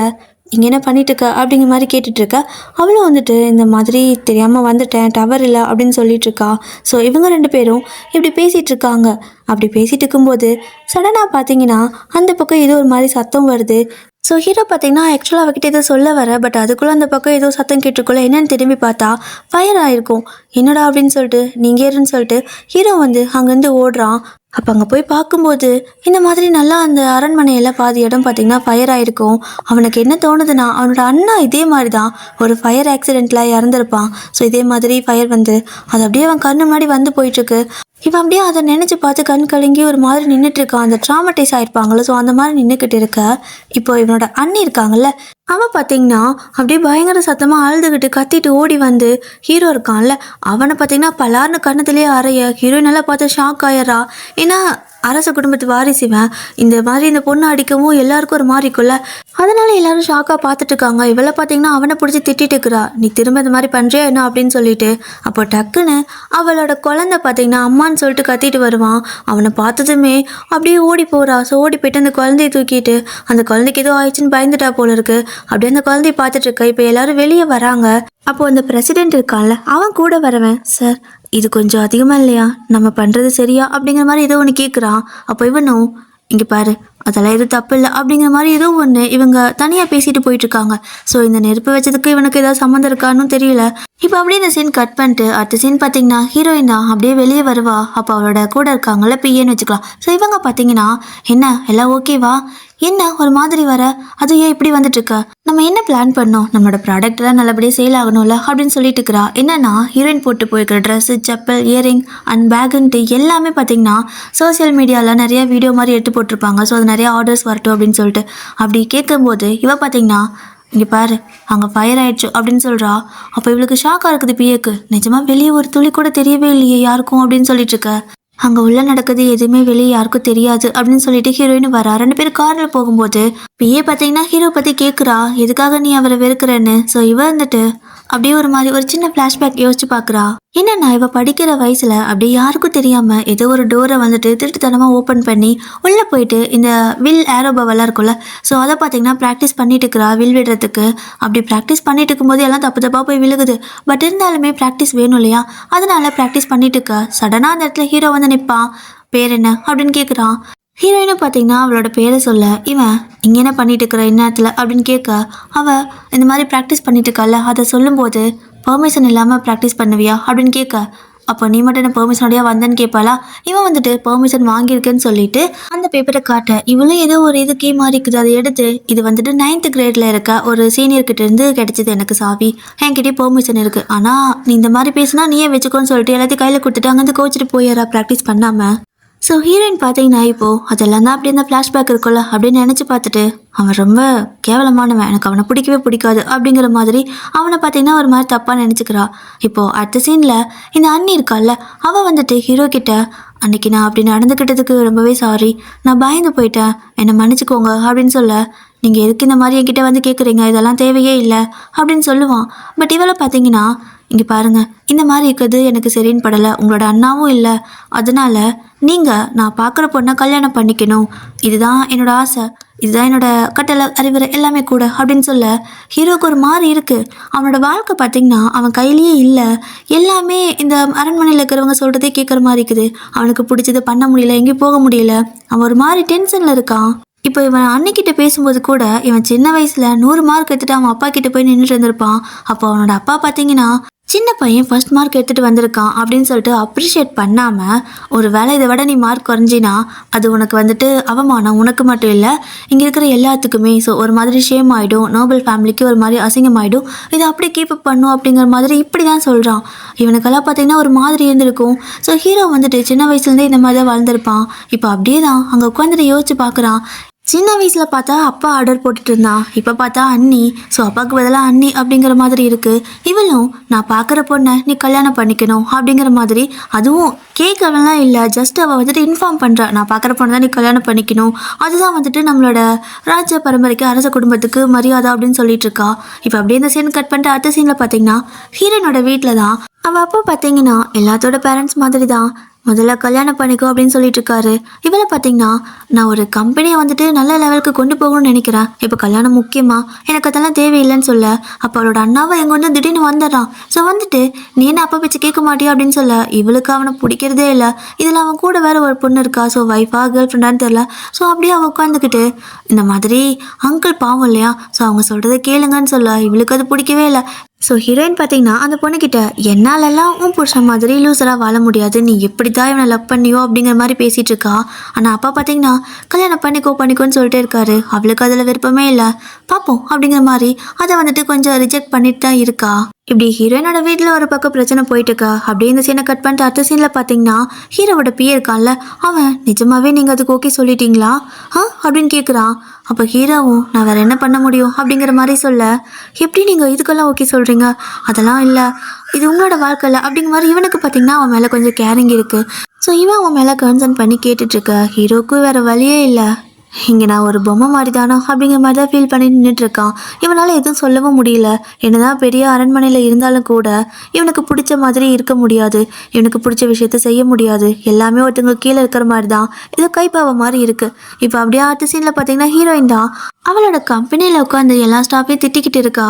இங்கே என்ன பண்ணிட்டுருக்க அப்படிங்கிற மாதிரி கேட்டுட்ருக்க. அவளும் வந்துட்டு இந்த மாதிரி தெரியாமல் வந்துட்டேன் டவர் இல்லை அப்படின்னு சொல்லிகிட்ருக்கா. ஸோ இவங்க 2 பேரும் இப்படி பேசிகிட்டு இருக்காங்க. அப்படி பேசிகிட்டு இருக்கும்போது சடனாக பார்த்தீங்கன்னா அந்த பக்கம் ஏதோ ஒரு மாதிரி சத்தம் வருது. ஸோ ஹீரோ பார்த்தீங்கன்னா ஆக்சுவலாக அவகிட்ட ஏதோ சொல்ல வர பட் அதுக்குள்ளே அந்த பக்கம் ஏதோ சத்தம் கேட்டுக்குள்ளே என்னென்னு திரும்பி பார்த்தா ஃபயர் ஆகிருக்கும். என்னடா அப்படின்னு சொல்லிட்டு நீங்கள் ஏறுன்னு சொல்லிட்டு ஹீரோ வந்து அங்கேருந்து ஓடுறான். அப்போ அங்கே போய் பார்க்கும்போது இந்த மாதிரி நல்லா அந்த அரண்மனையில் பாதி இடம் பார்த்திங்கன்னா ஃபயர் ஆகிருக்கும். அவனுக்கு என்ன தோணுதுன்னா அவனோட அண்ணா இதே மாதிரி தான் ஒரு ஃபயர் ஆக்சிடெண்ட்டில் இறந்துருப்பான். ஸோ இதே மாதிரி ஃபயர் வந்து அது அப்படியே அவன் கண்ணு முன்னாடி வந்து போயிட்டுருக்கு. இவன் அப்படியே அதை நினச்சி பார்த்து கண் கலங்கி ஒரு மாதிரி நின்றுட்டுருக்கான். அந்த ட்ராமடைஸ் ஆகிருப்பாங்களோ ஸோ அந்த மாதிரி நின்றுக்கிட்டு இருக்க. இப்போ இவனோட அண்ணி இருக்காங்கல்ல அவன் பார்த்தீங்கன்னா அப்படியே பயங்கர சத்தமாக அழுதுகிட்டு கத்திட்டு ஓடி வந்து ஹீரோ இருக்கான்ல அவனை பார்த்தீங்கன்னா பலார்னு கண்ணத்துலேயே அறைய ஹீரோயின் நல்லா பார்த்து ஷாக் ஆயிடுறா. ஏன்னா அரச குடும்பத்து வாரிசுவன் இந்த மாதிரி இந்த பொண்ணு அடிக்கவும் எல்லாருக்கும் ஒரு மாதிரி இருக்குல்ல, அதனால எல்லாரும் ஷாக்காக பார்த்துட்டு இருக்காங்க. இவளை பார்த்தீங்கன்னா அவனை பிடிச்சி திட்டிட்டு இருக்கிறா, நீ திரும்ப இந்த மாதிரி பண்ணுறியா என்ன அப்படின்னு சொல்லிட்டு. அப்போ டக்குன்னு அவளோட குழந்தை பார்த்தீங்கன்னா அம்மான்னு சொல்லிட்டு கத்திட்டு வருவான். அவனை பார்த்ததுமே அப்படியே ஓடி போகிறா. ஸோ ஓடி போயிட்டு அந்த குழந்தைய தூக்கிட்டு அந்த குழந்தைக்கு ஏதோ ஆயிடுச்சுன்னு பயந்துட்டா போல இருக்கு. அப்படியே அந்த குழந்தைய பார்த்துட்டு இருக்க. இப்போ எல்லாரும் வெளியே வராங்க. அப்போ அந்த பிரசிடென்ட் இருக்கான்ல அவன் கூட வரவன் சார் இது கொஞ்சம் அதிகமாக இல்லையா, நம்ம பண்ணுறது சரியா அப்படிங்கிற மாதிரி ஏதோ ஒன்று கேட்குறான். அப்போ இவனும் இங்கே பாரு அதெல்லாம் எதுவும் தப்பு இல்லை அப்படிங்கிற மாதிரி ஏதோ ஒன்று இவங்க தனியாக பேசிட்டு போயிட்டுருக்காங்க. ஸோ இந்த நெருப்பு வச்சதுக்கு இவனுக்கு ஏதாவது சம்மந்தம் இருக்கான்னு தெரியல. இப்போ அப்படியே இந்த சீன் கட் பண்ணிட்டு அடுத்த சீன் பார்த்தீங்கன்னா ஹீரோயின் தான் அப்படியே வெளியே வருவா. அப்போ அவளோட கூட இருக்காங்கல்ல பிஏன்னு வச்சுக்கலாம். ஸோ இவங்க பார்த்தீங்கன்னா என்ன எல்லாம் ஓகேவா, என்ன ஒரு மாதிரி வர, அது ஏன் இப்படி வந்துட்டு இருக்க, நம்ம என்ன பிளான் பண்ணோம், நம்மளோட ப்ராடக்ட் எல்லாம் நல்லபடியாக சேல் ஆகணும்ல அப்படின்னு சொல்லிட்டு இருக்கிறா. என்னன்னா ஹீரோயின் போட்டு போயிருக்கிற ட்ரெஸ்ஸு செப்பல் இயரிங் அண்ட் பேகுன்ட்டு எல்லாமே பார்த்தீங்கன்னா சோசியல் மீடியாவில் நிறைய வீடியோ மாதிரி எடுத்து போட்டிருப்பாங்க. ஸோ அது நிறைய ஆர்டர்ஸ் வரட்டும் அப்படின்னு சொல்லிட்டு அப்படி கேட்கும்போது இவ பார்த்தீங்கன்னா இங்கே பாரு அங்கே ஃபயர் ஆயிடுச்சு அப்படின்னு சொல்கிறா. அப்போ இவளுக்கு ஷாக்காக இருக்குது பிஏக்கு, நிஜமாக வெளியே ஒரு துளி கூட தெரியவே இல்லையே யாருக்கும் அப்படின்னு சொல்லிட்டு இருக்க. அங்கே உள்ள நடக்குது எதுவுமே வெளியே யாருக்கும் தெரியாது அப்படின்னு சொல்லிட்டு ஹீரோயின் வரா. 2 பேரும் காரில் போகும்போது பிஏ பார்த்தீங்கன்னா ஹீரோ பற்றி கேட்குறா எதுக்காக நீ அவரை வெறுக்கிறேன்னு. ஸோ இவ வந்துட்டு அப்படியே ஒரு மாதிரி ஒரு சின்ன ஃப்ளாஷ்பேக் யோசிச்சு பார்க்குறா. என்னன்னா இவ படிக்கிற வயசில் அப்படியே யாருக்கும் தெரியாமல் ஏதோ ஒரு டோரை வந்துட்டு திருட்டுத்தனமாக ஓப்பன் பண்ணி உள்ளே போயிட்டு இந்த வில் ஏரோபவெல்லாம் இருக்கும்ல ஸோ அதை பார்த்தீங்கன்னா ப்ராக்டிஸ் பண்ணிட்டு இருக்கிறா வில் விடுறதுக்கு. அப்படி ப்ராக்டிஸ் பண்ணிட்டு இருக்கும்போது எல்லாம் தப்பு தப்பாக போய் விழுகுது. பட் இருந்தாலுமே ப்ராக்டிஸ் வேணும் இல்லையா, அதனால ப்ராக்டிஸ் பண்ணிட்டு இருக்க. சடனாக அந்த இடத்துல ஹீரோ வந்து நிற்பான். பேர் என்ன அப்படின்னு கேட்குறான். ஹீரோயினும் பார்த்தீங்கன்னா அவளோட பேரை சொல்ல இவன் இங்கே என்ன பண்ணிட்டு இருக்கிற இந்நேரத்தில் அப்படின்னு கேட்க அவள் இந்த மாதிரி ப்ராக்டிஸ் பண்ணிட்டு இருக்கால அதை சொல்லும்போது பெர்மிஷன் இல்லாமல் ப்ராக்டிஸ் பண்ணுவியா அப்படின்னு கேட்க அப்போ நீ மட்டும் என்ன பெர்மிஷனோடையா வந்தேன்னு கேட்பாளா. இவன் வந்துட்டு பெர்மிஷன் வாங்கியிருக்கேன்னு சொல்லிட்டு அந்த பேப்பரை காட்ட இவளும் ஏதோ ஒரு இது கீ மாதிரி இருக்குது அதை எடுத்து இது வந்துட்டு 9th கிரேடில் இருக்க ஒரு சீனியர்கிட்ட இருந்து கிடைச்சது எனக்கு சாவி, என்கிட்டயே பெர்மிஷன் இருக்குது, ஆனால் நீ இந்த மாதிரி பேசினா நீயே வச்சுக்கோன்னு சொல்லிட்டு எல்லாத்தையும் கையில் கொடுத்துட்டு அங்கேருந்து கோச்சிட்டு போயிடுறா ப்ராக்டிஸ் பண்ணாமல். ஸோ ஹீரோயின் பார்த்தீங்கன்னா இப்போது அதெல்லாம் தான் அப்படி இந்த ஃப்ளாஷ்பேக் இருக்குல்ல அப்படின்னு நினச்சி பார்த்துட்டு அவன் ரொம்ப கேவலமானவன், எனக்கு அவனை பிடிக்கவே பிடிக்காது அப்படிங்கிற மாதிரி அவனை பார்த்தீங்கன்னா ஒரு மாதிரி தப்பாக நினச்சிக்கிறா. இப்போது அடுத்த சீனில் இந்த அண்ணி இருக்கால்ல அவள் வந்துட்டு ஹீரோ கிட்ட அன்னைக்கு நான் அப்படி நடந்துக்கிட்டதுக்கு ரொம்பவே சாரி, நான் பயந்து போயிட்டேன், என்னை மன்னிச்சுக்கோங்க அப்படின்னு சொல்ல நீங்கள் எதுக்கு இந்த மாதிரி என்கிட்ட வந்து கேட்குறீங்க, இதெல்லாம் தேவையே இல்லை அப்படின்னு சொல்லுவான். பட் இவளை பார்த்தீங்கன்னா, இங்கே பாருங்கள், இந்த மாதிரி இருக்கிறது எனக்கு சரின்னு படலை, உங்களோட அண்ணாவும் இல்லை, அதனால நீங்கள் நான் பார்க்குற பொண்ணை கல்யாணம் பண்ணிக்கணும், இதுதான் என்னோட ஆசை, இதுதான் என்னோட கட்டளை அறிவுரை எல்லாமே கூட அப்படின்னு சொல்ல ஹீரோக்கு ஒரு மாதிரி இருக்குது. அவனோட வாழ்க்கை பார்த்திங்கன்னா அவன் கையிலேயே இல்லை, எல்லாமே இந்த அரண்மனையில் இருக்கிறவங்க சொல்கிறதே கேட்குற மாதிரி இருக்குது. அவனுக்கு பிடிச்சது பண்ண முடியல, எங்கேயும் போக முடியல, அவன் ஒரு மாதிரி டென்ஷனில் இருக்கான். இப்போ இவன் அன்னைக்கிட்ட பேசும்போது கூட இவன் சின்ன வயசில் 100 மார்க் எடுத்துகிட்டு அவன் அப்பா கிட்ட போய் நின்றுட்டு இருந்திருப்பான். அப்போ அவனோட அப்பா பார்த்தீங்கன்னா, சின்ன பையன் ஃபர்ஸ்ட் மார்க் எடுத்துகிட்டு வந்திருக்கான் அப்படின்னு சொல்லிட்டு அப்ரிஷியேட் பண்ணாமல், ஒரு வேளை இதை விட நீ மார்க் குறைஞ்சினா அது உனக்கு வந்துட்டு அவமானம், உனக்கு மட்டும் இல்லை இங்கே இருக்கிற எல்லாத்துக்குமே. ஸோ ஒரு மாதிரி ஷேம் ஆகிடும், நோபல் ஃபேமிலிக்கு ஒரு மாதிரி அசிங்கமாயிடும், இதை அப்படியே கீப் அப் பண்ணும் அப்படிங்கிற மாதிரி இப்படி தான் சொல்கிறான். இவனுக்கெல்லாம் பார்த்தீங்கன்னா ஒரு மாதிரி இருந்திருக்கும். ஸோ ஹீரோ வந்துட்டு சின்ன வயசுலேருந்தே இந்த மாதிரி தான் வளர்ந்துருப்பான். இப்போ அப்படியே தான் அங்கே உட்காந்துட்டு யோசிச்சு பார்க்குறான். சின்ன வயசில் பார்த்தா அப்பா ஆர்டர் போட்டுட்டு இருந்தான், இப்போ பார்த்தா அண்ணி, ஸோ அப்பாவுக்கு பதிலாக அண்ணி அப்படிங்கிற மாதிரி இருக்குது. இவளும் நான் பார்க்குற பொண்ணை நீ கல்யாணம் பண்ணிக்கணும் அப்படிங்கிற மாதிரி, அதுவும் கேட்கலாம் இல்லை, ஜஸ்ட் அவள் வந்துட்டு இன்ஃபார்ம் பண்ணுறா, நான் பார்க்குற பொண்ணை தான் நீ கல்யாணம் பண்ணிக்கணும், அதுதான் வந்துட்டு நம்மளோட ராஜ பரம்பரைக்கு அரச குடும்பத்துக்கு மரியாதை அப்படின்னு சொல்லிட்டு இருக்கா. இப்போ அப்படியே இந்த சீன் கட் பண்ணிட்டு அடுத்த சீனில் பார்த்தீங்கன்னா ஹீரோனோட வீட்டில் தான் அவள் அப்பா பார்த்தீங்கன்னா எல்லாத்தோட பேரண்ட்ஸ் மாதிரி தான் முதல்ல கல்யாணம் பண்ணிக்கோ அப்படின்னு சொல்லிட்டு இருக்காரு. இவளை பார்த்தீங்கன்னா நான் ஒரு கம்பெனியை வந்துட்டு நல்ல லெவலுக்கு கொண்டு போகணும்னு நினைக்கிறேன், இப்போ கல்யாணம் முக்கியமா, எனக்கு அதெல்லாம் தேவையில்லைன்னு சொல்ல, அப்போ அவளோட அண்ணாவை எங்கே வந்து திடீர்னு வந்துடுறான். ஸோ வந்துட்டு நீ என்ன அப்பா பேச்சு கேட்க மாட்டியா அப்படின்னு சொல்ல, இவளுக்கு அவனை பிடிக்கிறதே இல்லை, இதில் அவன் கூட வேற ஒரு பொண்ணு இருக்கா, ஸோ ஒய்ஃபா கேர்ள் ஃப்ரெண்டான்னு தெரில. ஸோ அப்படியே அவள் உட்காந்துக்கிட்டு இந்த மாதிரி அங்கிள் பாவம் இல்லையா, ஸோ அவங்க சொல்கிறத கேளுங்கன்னு சொல்ல, இவளுக்கு அது பிடிக்கவே இல்லை. ஸோ ஹீரோயின் பார்த்தீங்கன்னா அந்த பொண்ணுக்கிட்ட என்னாலெல்லாம் உன் புருஷன் மாதிரி லூசராக வாழ முடியாது, நீ எப்படி தான் இவனை லவ் பண்ணியோ அப்படிங்கிற மாதிரி பேசிகிட்டு இருக்கா. ஆனால் அப்பா பார்த்தீங்கன்னா கல்யாணம் பண்ணிக்கோன்னு சொல்லிட்டே இருக்காரு. அவளுக்கு அதில் விருப்பமே இல்லை, பார்ப்போம் அப்படிங்கிற மாதிரி அதை வந்துட்டு கொஞ்சம் ரிஜெக்ட் பண்ணிட்டு தான் இருக்கா. இப்படி ஹீரோயினோட வீட்டில் ஒரு பக்கம் பிரச்சனை போயிட்டு இருக்கா. அப்படியே இந்த சீனை கட் பண்ணிட்டு அடுத்த சீனில் பார்த்தீங்கன்னா ஹீரோவோட பிஏ இருக்கான்ல, அவன் நிஜமாவே நீங்கள் அதுக்கு ஓகே சொல்லிட்டீங்களா அப்படின்னு கேட்குறான். அப்போ ஹீரோவும் நான் வேறு என்ன பண்ண முடியும் அப்படிங்கிற மாதிரி சொல்ல, எப்படி நீங்கள் இதுக்கெல்லாம் ஓகே சொல்கிறீங்க, அதெல்லாம் இல்லை, இது உங்களோட வாழ்க்கை இல்லை அப்படிங்கிற மாதிரி இவனுக்கு பார்த்தீங்கன்னா அவன் மேலே கொஞ்சம் கேரிங் இருக்குது. ஸோ இவன் அவன் மேலே கன்சர்ன் பண்ணி கேட்டுட்ருக்க. ஹீரோக்கு வேறு வழியே இல்லை, இங்கே நான் ஒரு பொம்மை மாதிரி தானோ அப்படிங்கிற மாதிரி தான் ஃபீல் பண்ணி நின்றுட்டுருக்கான். இவனால் எதுவும் சொல்லவும் முடியல. என்னதான் பெரிய அரண்மனையில் இருந்தாலும் கூட இவனுக்கு பிடிச்ச மாதிரி இருக்க முடியாது, இவனுக்கு பிடிச்ச விஷயத்த செய்ய முடியாது, எல்லாமே ஒருத்தவங்க கீழே இருக்கிற மாதிரி தான், இது கைப்பாவை மாதிரி இருக்குது. இப்போ அப்படியே அடுத்த சீனில் பார்த்தீங்கன்னா ஹீரோயின் தான் அவளோட கம்பெனியில் உட்காந்து எல்லா ஸ்டாஃபையும் திட்டிக்கிட்டு இருக்கா.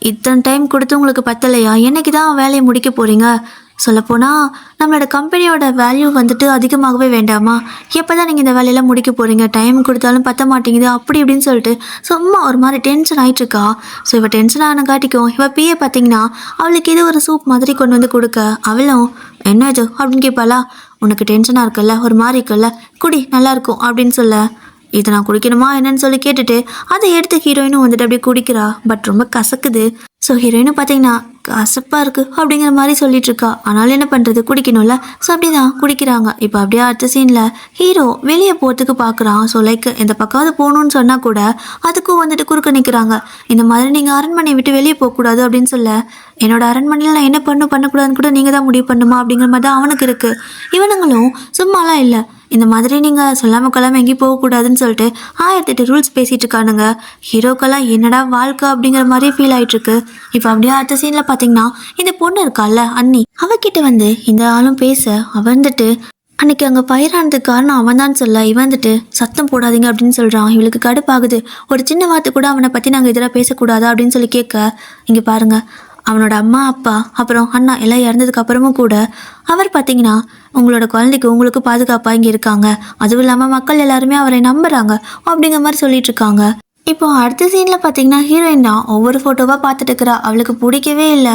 இத்தனை டைம் கொடுத்து உங்களுக்கு பத்தலையா, என்னைக்கு தான் வேலையை முடிக்க போகிறீங்க, சொல்லப்போனால் நம்மளோட கம்பெனியோட வேல்யூ வந்துட்டு அதிகமாகவே வேண்டாமா, எப்போ தான் நீங்கள் இந்த வேலையெல்லாம் முடிக்க போகிறீங்க, டைம் கொடுத்தாலும் பற்ற மாட்டேங்குது அப்படி இப்படின்னு சொல்லிட்டு சும்மா ஒரு மாதிரி டென்ஷன் ஆகிட்டுருக்கா. ஸோ இவள் டென்ஷன் ஆன காட்டிக்கும் இவள் பிஏ பார்த்தீங்கன்னா அவளுக்கு இது ஒரு சூப் மாதிரி கொண்டு வந்து கொடுக்க, அவளும் என்ன இது அப்படின்னு கேட்பாளா, உனக்கு டென்ஷனாக இருக்குல்ல, ஒரு மாதிரி இருக்குல்ல, குடி நல்லாயிருக்கும் அப்படின்னு சொல்ல, இதை நான் குடிக்கணுமா என்னன்னு சொல்லி கேட்டுட்டு அதை எடுத்து ஹீரோயினும் வந்துட்டு அப்படியே குடிக்கிறா. பட் ரொம்ப கசக்குது. ஸோ ஹீரோயினும் பார்த்தீங்கன்னா கசப்பாக இருக்குது அப்படிங்கிற மாதிரி சொல்லிட்டு இருக்கா. ஆனாலும் என்ன பண்ணுறது, குடிக்கணும்ல. ஸோ அப்படி தான் குடிக்கிறாங்க. இப்போ அப்படியே அடுத்த சீனில் ஹீரோ வெளியே போகிறதுக்கு பார்க்குறான். ஸோ லைக் எந்த பக்கமாவது போகணுன்னு சொன்னால் கூட அதுக்கும் வந்துட்டு குறுக்க நிற்கிறாங்க. இந்த மாதிரி நீங்கள் அரண்மனையை விட்டு வெளியே போகக்கூடாது அப்படின்னு சொல்ல, என்னோட அரண்மனையில் நான் என்ன பண்ணக்கூடாதுன்னு கூட நீங்கள் தான் முடிவு பண்ணுமா அப்படிங்கிற மாதிரி தான் அவனுக்கு இருக்குது. இவனுங்களும் சும்மாலாம் இல்லை, இந்த மாதிரி நீங்கள் சொல்லாமல் கொள்ளாமல் எங்கேயும் போகக்கூடாதுன்னு சொல்லிட்டு 1008 ரூல்ஸ் பேசிகிட்டு இருக்கானுங்க. ஹீரோக்கெல்லாம் என்னடா வாழ்க்கை அப்படிங்கிற மாதிரி ஃபீல் ஆகிட்டுருக்கு. இப்போ அப்படியே அடுத்த சீனில் பார்த்தீங்கன்னா இந்த பொண்ணு இருக்கால அண்ணி, அவகிட்ட வந்து இந்த ஆளும் பேச, அவன் வந்துட்டு அன்னைக்கு அங்கே பயிரானதுக்கு காரணம் அவன் தான் சொல்ல, இவன் வந்துட்டு சத்தம் போடாதீங்க அப்படின்னு சொல்கிறான். இவளுக்கு கடுப்பாகுது, ஒரு சின்ன வார்த்தை கூட அவனை பற்றி நாங்கள் இதெல்லாம் பேசக்கூடாதா அப்படின்னு சொல்லி கேட்க, இங்கே பாருங்கள் அவனோட அம்மா அப்பா அப்புறம் அண்ணா எல்லாம் இறந்ததுக்கு அப்புறமும் கூட அவர் பார்த்தீங்கன்னா உங்களோட குழந்தைக்கு உங்களுக்கு பாதுகாப்பாக இங்கே இருக்காங்க, அதுவும் இல்லாமல் மக்கள் எல்லாருமே அவரை நம்புகிறாங்க அப்படிங்கிற மாதிரி சொல்லிட்டு இருக்காங்க. இப்போ அடுத்த சீனில் பார்த்தீங்கன்னா ஹீரோயின் தான் ஒவ்வொரு ஃபோட்டோவாக பார்த்துட்டு இருக்கிறா. அவளுக்கு பிடிக்கவே இல்லை.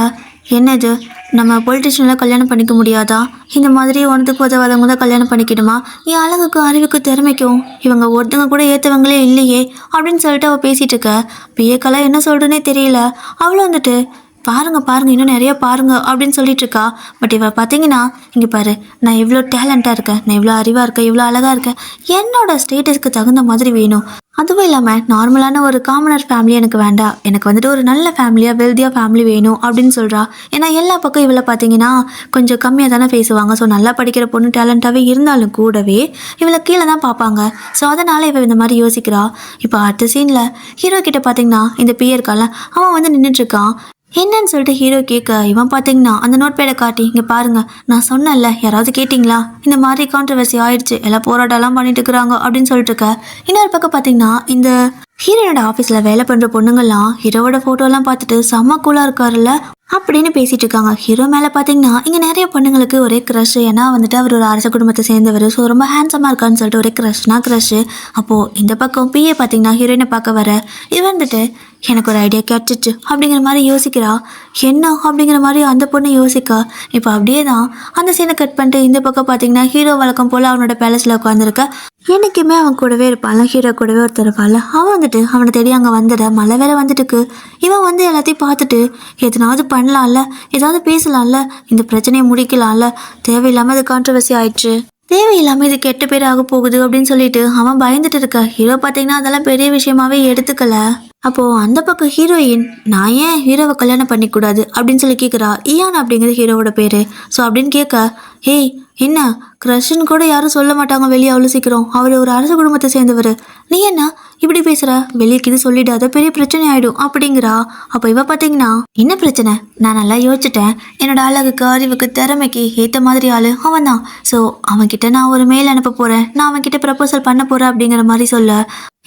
என்னது, நம்ம பொலிட்டிஷியனில் கல்யாணம் பண்ணிக்க முடியாதா, இந்த மாதிரி ஒன்றுக்கு உதவாதவங்க தான் கல்யாணம் பண்ணிக்கணுமா, என் அழகுக்கும் அறிவுக்கு திறமைக்கும் இவங்க ஒருத்தவங்க கூட ஏற்றவங்களே இல்லையே அப்படின்னு சொல்லிட்டு அவள் பேசிகிட்டு இருக்க. பிஏக்கெல்லாம் என்ன சொல்கிறேன்னே தெரியல. அவளும் வந்துட்டு பாருங்க பாருங்க இன்னும் நிறைய பாருங்க அப்படின்னு சொல்லிட்டு இருக்கா. பட் இவ பார்த்தீங்கன்னா, இங்கே பாரு, நான் எவ்வளோ டேலண்டாக இருக்கேன், நான் எவ்வளோ அறிவாக இருக்கேன், எவ்வளோ அழகாக இருக்கேன், என்னோட ஸ்டேட்டஸ்க்கு தகுந்த மாதிரி வேணும். அதுவும் இல்லாமல் நார்மலான ஒரு காமனர் ஃபேமிலி எனக்கு வேண்டாம், எனக்கு வந்துட்டு ஒரு நல்ல ஃபேமிலியாக வெல்தியாக ஃபேமிலி வேணும் அப்படின்னு சொல்கிறா. ஏன்னா எல்லா பக்கம் இவளை பார்த்தீங்கன்னா கொஞ்சம் கம்மியாக தானே பேசுவாங்க. ஸோ நல்லா படிக்கிற பொண்ணு டேலண்டாகவே இருந்தாலும் கூடவே இவளை கீழே தான் பார்ப்பாங்க. ஸோ அதனால் இவள் இந்த மாதிரி யோசிக்கிறா. இப்போ அடுத்த சீனில் ஹீரோ கிட்ட பார்த்தீங்கன்னா இந்த பியர் இருக்கால, அவன் வந்து நின்றுட்டுருக்கான். என்னன்னு சொல்லிட்டு ஹீரோ கேட்க, இவன் பார்த்தீங்கன்னா அந்த நோட் பேடை காட்டி, இங்கே பாருங்க, நான் சொன்னேன்ல, யாராவது கேட்டிங்களா, இந்த மாதிரி கான்ட்ரவர்சி ஆயிடுச்சு, எல்லாம் போராட்டம்லாம் பண்ணிட்டு இருக்கிறாங்க அப்படின்னு சொல்லிட்டு இருக்க. இன்னொரு பக்கம் பார்த்தீங்கன்னா இந்த ஹீரோனோட ஆஃபீஸில் வேலை பண்ணுற பொண்ணுங்கள்லாம் ஹீரோவோட ஃபோட்டோலாம் பார்த்துட்டு செம்ம கூலாக இருக்காருல்ல அப்படின்னு பேசிட்டு இருக்காங்க. ஹீரோ மேலே பார்த்தீங்கன்னா இங்கே நிறைய பொண்ணுங்களுக்கு ஒரே க்ரஷ். ஏன்னா வந்துட்டு அவர் ஒரு அரச குடும்பத்தை சேர்ந்தவர், ஸோ ரொம்ப ஹேண்ட்ஸமாக இருக்கான்னு சொல்லிட்டு ஒரே க்ரஷ். அப்போது இந்த பக்கம் பிஏ பார்த்தீங்கன்னா ஹீரோயினை பார்க்க வர, இது வந்துட்டு எனக்கு ஒரு ஐடியா கிடச்சிச்சு அப்படிங்கிற மாதிரி யோசிக்கிறா. என்ன அப்படிங்கிற மாதிரி அந்த பொண்ணு யோசிக்கா. இப்போ அப்படியே தான் அந்த சீனை கட் பண்ணிட்டு இந்த பக்கம் பார்த்தீங்கன்னா ஹீரோ வழக்கம் போல் அவனோட பேலஸில் உட்காந்துருக்க. என்றைக்குமே அவன் கூடவே இருப்பான்ல, ஹீரோ கூடவே ஒருத்தர் இருப்பான்ல, அவன் வந்துட்டு அவனை தேடி அங்கே வந்துட. மழை வேலை வந்துட்டுக்கு. இவன் வந்து எல்லாத்தையும் பார்த்துட்டு எதனாவது பண்ணலாம்ல, ஏதாவது பேசலாம்ல, இந்த பிரச்சனையை முடிக்கலாம்ல, தேவையில்லாமல் இது கான்ட்ரவர்சி ஆயிடுச்சு, தேவையில்லாமல் இது கெட்ட பேர் ஆக போகுது அப்படின்னு சொல்லிட்டு அவன் பயந்துட்டு இருக்க. ஹீரோ பார்த்தீங்கன்னா அதெல்லாம் பெரிய விஷயமாவே எடுத்துக்கல. அப்போது அந்த பக்கம் ஹீரோயின், நான் ஏன் ஹீரோவை கல்யாணம் பண்ணிக்கூடாது அப்படின்னு சொல்லி கேட்குறா. இயான் அப்படிங்கிற ஹீரோவோட பேர். ஸோ அப்படின்னு கேட்க, ஏய் என்ன க்ரஷ்ன்னு கூட யாரும் சொல்ல மாட்டாங்க வெளியே அவ்வளோ சீக்கிரம், அவர் ஒரு அரச குடும்பத்தை சேர்ந்தவர், நீ என்ன இப்படி பேசுகிற, வெளியேக்கு இது சொல்லிடாத, பெரிய பிரச்சனை ஆகிடும் அப்படிங்கிறா. அப்போ இவ பார்த்தீங்கன்னா, என்ன பிரச்சனை, நான் நல்லா யோசிச்சிட்டேன், என்னோட அழகுக்கு அறிவுக்கு திறமைக்கு ஏற்ற மாதிரி ஆள் அவன் தான். ஸோ அவன்கிட்ட நான் ஒரு மெயில் அனுப்ப போகிறேன், நான் அவன்கிட்ட ப்ரப்போசல் பண்ண போகிறேன் அப்படிங்கிற மாதிரி சொல்ல,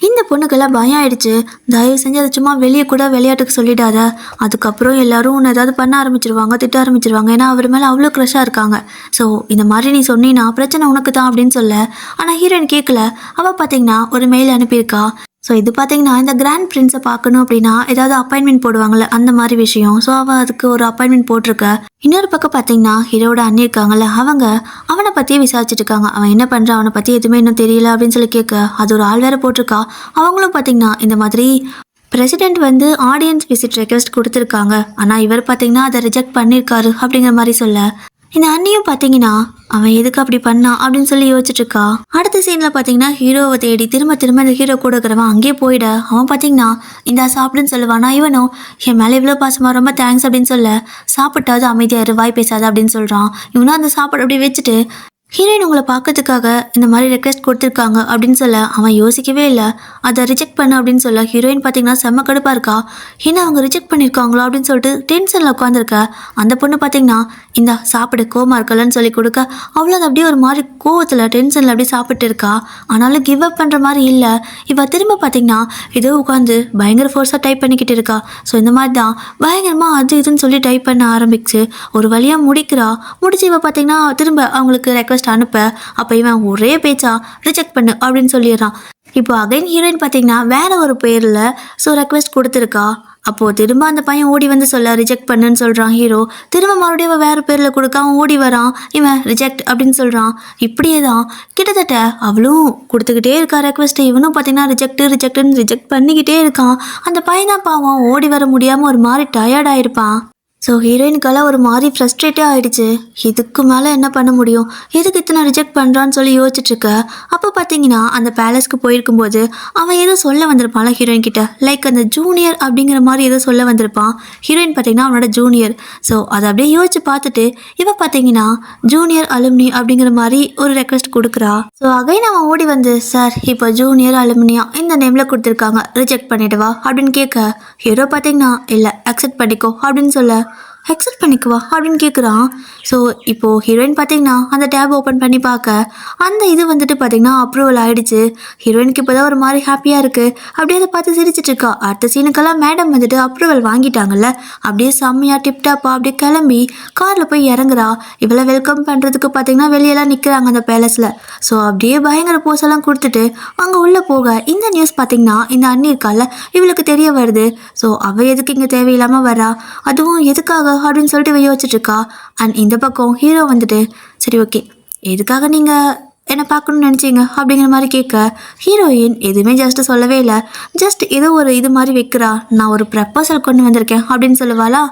இந்த பொண்ணுக்கெல்லாம் பயம் ஆயிடுச்சு. தயவு செஞ்சு அதை சும்மா வெளியே கூட விளையாட்டுக்கு சொல்லிடாத, அதுக்கப்புறம் எல்லாரும் உன்னை ஏதாவது பண்ண ஆரம்பிச்சிருவாங்க, திட்ட ஆரம்பிச்சிருவாங்க, ஏன்னா அவர் மேலே அவ்வளோ க்ரஷ்ஷாக இருக்காங்க. ஸோ இந்த மாதிரி நீ சொன்னீன்னா பிரச்சனை உனக்கு தான் அப்படின்னு சொல்ல. ஆனால் ஹீரோயின் கேட்கல. அவள் பார்த்தீங்கன்னா ஒரு மெயில் அனுப்பியிருக்கா. ஸோ இது பார்த்தீங்கன்னா இந்த கிராண்ட் பிரின்ஸை பார்க்கணும் அப்படின்னா ஏதாவது அப்பாயின்மெண்ட் போடுவாங்கள்ல, அந்த மாதிரி விஷயம். ஸோ அவள் அதுக்கு ஒரு அப்பாயின்மெண்ட் போட்டிருக்க. இன்னொரு பக்கம் பார்த்தீங்கன்னா ஹீரோட அண்ணி இருக்காங்கல்ல, அவங்க அவனை பற்றியே விசாரிச்சுட்டு இருக்காங்க. அவன் என்ன பண்ணுறான், அவனை பற்றி எதுவுமே இன்னும் தெரியல அப்படின்னு சொல்லி கேட்க, அது ஒரு ஆள் வேற போட்டிருக்கா. அவங்களும் பார்த்தீங்கன்னா இந்த மாதிரி பிரசிடென்ட் வந்து ஆடியன்ஸ் விசிட் ரெக்வெஸ்ட் கொடுத்துருக்காங்க, ஆனால் இவர் பார்த்தீங்கன்னா அதை ரிஜெக்ட் பண்ணியிருக்காரு அப்படிங்கிற மாதிரி சொல்ல, இந்த அண்ணியும் பார்த்தீங்கன்னா அவன் எதுக்கு அப்படி பண்ணான் அப்படின்னு சொல்லி யோசிச்சுட்டு இருக்கா. அடுத்த சீனில் பார்த்தீங்கன்னா ஹீரோவை தேடி திரும்ப இந்த ஹீரோ கூட இருக்கிறவன் அங்கேயே போயிட. அவன் பார்த்தீங்கன்னா இந்த சாப்பிடுன்னு சொல்லுவானா, இவனும் என் மேலே இவ்வளோ பாசமா ரொம்ப தேங்க்ஸ் அப்படின்னு சொல்ல, சாப்பிட்டாவது அமைதியாக வாய் பேசாத அப்படின்னு சொல்கிறான். இவனும் அந்த சாப்பாடு அப்படி வச்சுட்டு, ஹீரோயின் உங்களை பார்க்கறதுக்காக இந்த மாதிரி ரெக்வெஸ்ட் கொடுத்துருக்காங்க அப்படின்னு சொல்ல, அவன் யோசிக்கவே இல்லை. அதை ரிஜெக்ட் பண்ண அப்படின்னு சொல்ல, ஹீரோயின் பார்த்தீங்கன்னா செம்ம கடுப்பாக இருக்கா. ஏன்னா அவங்க ரிஜெக்ட் பண்ணியிருக்காங்களோ அப்படின்னு சொல்லிட்டு டென்ஷனில் உட்காந்துருக்க. அந்த பொண்ணு பார்த்தீங்கன்னா இந்த சாப்பிடு கோமா இருக்கலன்னு சொல்லி கொடுக்க, அவ்வளோ அப்படியே ஒரு மாதிரி கோவத்தில் டென்ஷனில் அப்படியே சாப்பிட்டு இருக்கா. ஆனாலும் கிவ் அப் பண்ணுற மாதிரி இல்லை. இவள் திரும்ப பார்த்தீங்கன்னா ஏதோ உட்காந்து பயங்கர ஃபோர்ஸாக டைப் பண்ணிக்கிட்டு இருக்கா. ஸோ இந்த மாதிரி தான் பயங்கரமாக அது இதுன்னு சொல்லி டைப் பண்ண ஆரம்பிச்சு ஒரு வழியாக முடிச்சு இவள் பார்த்தீங்கன்னா திரும்ப அவங்களுக்கு ரெக்வெஸ்ட் அனுப்ப, அப்போ இவன் ஒரே பேச்சா ரிஜெக்ட் பண்ணு அப்படின்னு சொல்லிடுறான். இப்போ அகைன் ஹீரோயின் பார்த்தீங்கன்னா வேற ஒரு பேரில் ஸோ ரெக்வெஸ்ட் கொடுத்துருக்கா. அப்போது திரும்ப அந்த பையன் ஓடி வந்து சொல்ல ரிஜெக்ட் பண்ணுன்னு சொல்கிறான் ஹீரோ. திரும்ப மறுபடியும் அவன் வேறு பேரில் கொடுக்க அவன் ஓடி வரான், இவன் ரிஜெக்ட் அப்படின்னு சொல்கிறான். இப்படியே தான் கிட்டத்தட்ட அவளும் கொடுத்துக்கிட்டே இருக்கா ரெக்வெஸ்ட்டு. இவனும் பார்த்தீங்கன்னா ரிஜெக்ட்னு ரிஜெக்ட் பண்ணிக்கிட்டே இருக்கான். அந்த பையன் தான் பாவம் ஓடி வர முடியாமல் ஒரு மாதிரி டயர்டாயிருப்பான். ஸோ ஹீரோயினுக்கெல்லாம் ஒரு மாதிரி ஃப்ரஸ்ட்ரேட்டே ஆகிடுச்சு. இதுக்கு மேலே என்ன பண்ண முடியும், எதுக்கு இத்தனை ரிஜெக்ட் பண்ணுறான்னு சொல்லி யோசிச்சுட்ருக்க. அப்போ பார்த்தீங்கன்னா அந்த பேலஸ்க்கு போயிருக்கும்போது அவன் ஏதோ சொல்ல வந்திருப்பான்ல ஹீரோயின் கிட்ட, லைக் அந்த ஜூனியர் அப்படிங்கிற மாதிரி ஏதோ சொல்ல வந்திருப்பான். ஹீரோயின் பார்த்தீங்கன்னா அவனோட ஜூனியர். ஸோ அதை அப்படியே யோசிச்சு பார்த்துட்டு இவன் பார்த்தீங்கன்னா ஜூனியர் அலுமினி அப்படிங்கிற மாதிரி ஒரு ரெக்வெஸ்ட் கொடுக்குறா. ஸோ அகைன் அவன் ஓடி வந்து, சார் இப்போ ஜூனியர் அலுமினியா இந்த நேமில் கொடுத்துருக்காங்க, ரிஜெக்ட் பண்ணிடுவா அப்படின்னு கேட்க, ஹீரோ பார்த்தீங்கன்னா இல்லை அக்செப்ட் பண்ணிக்கோ அப்படின்னு சொல்ல, அக்செப்ட் பண்ணிக்குவா அப்படின்னு கேட்குறான். ஸோ இப்போது ஹீரோயின் பார்த்தீங்கன்னா அந்த டேப் ஓப்பன் பண்ணி பார்க்க அந்த இது வந்துட்டு பார்த்தீங்கன்னா அப்ரூவல் ஆகிடுச்சு. ஹீரோயினுக்கு இப்போ தான் ஒரு மாதிரி ஹாப்பியாக இருக்குது. அப்படியே அதை பார்த்து சிரிச்சிட்டு இருக்கா. அடுத்த சீனுக்கெல்லாம் மேடம் வந்துட்டு அப்ரூவல் வாங்கிட்டாங்கல்ல, அப்படியே செம்மையாக டிப்டாப்பா அப்படியே கிளம்பி காரில் போய் இறங்குறா. இவளை வெல்கம் பண்ணுறதுக்கு பார்த்தீங்கன்னா வெளியெல்லாம் நிற்கிறாங்க அந்த பேலஸில். ஸோ அப்படியே பயங்கர போஸெல்லாம் கொடுத்துட்டு அங்கே உள்ளே போக இந்த நியூஸ் பார்த்தீங்கன்னா இந்த அண்ணி இருக்கால இவளுக்கு தெரிய வருது. ஸோ அவள் எதுக்கு இங்கே தேவையில்லாமல் வரா, அதுவும் எதுக்காக அப்படின்னு சொல்லிட்டு யோசிச்சுட்டு இருக்கா. அண்ட் இந்த பக்கம் ஹீரோ வந்துட்டு, சரி ஓகே எதுக்காக நீங்கள் என்னை பார்க்கணும்னு நினச்சிங்க அப்படிங்கிற மாதிரி கேட்க, ஹீரோயின் எதுவுமே ஜஸ்ட்டு சொல்லவே இல்லை. ஜஸ்ட் ஏதோ ஒரு இது மாதிரி வைக்கிறா, நான் ஒரு ப்ரப்போசல் கொண்டு வந்திருக்கேன் அப்படின்னு சொல்லுவாளா.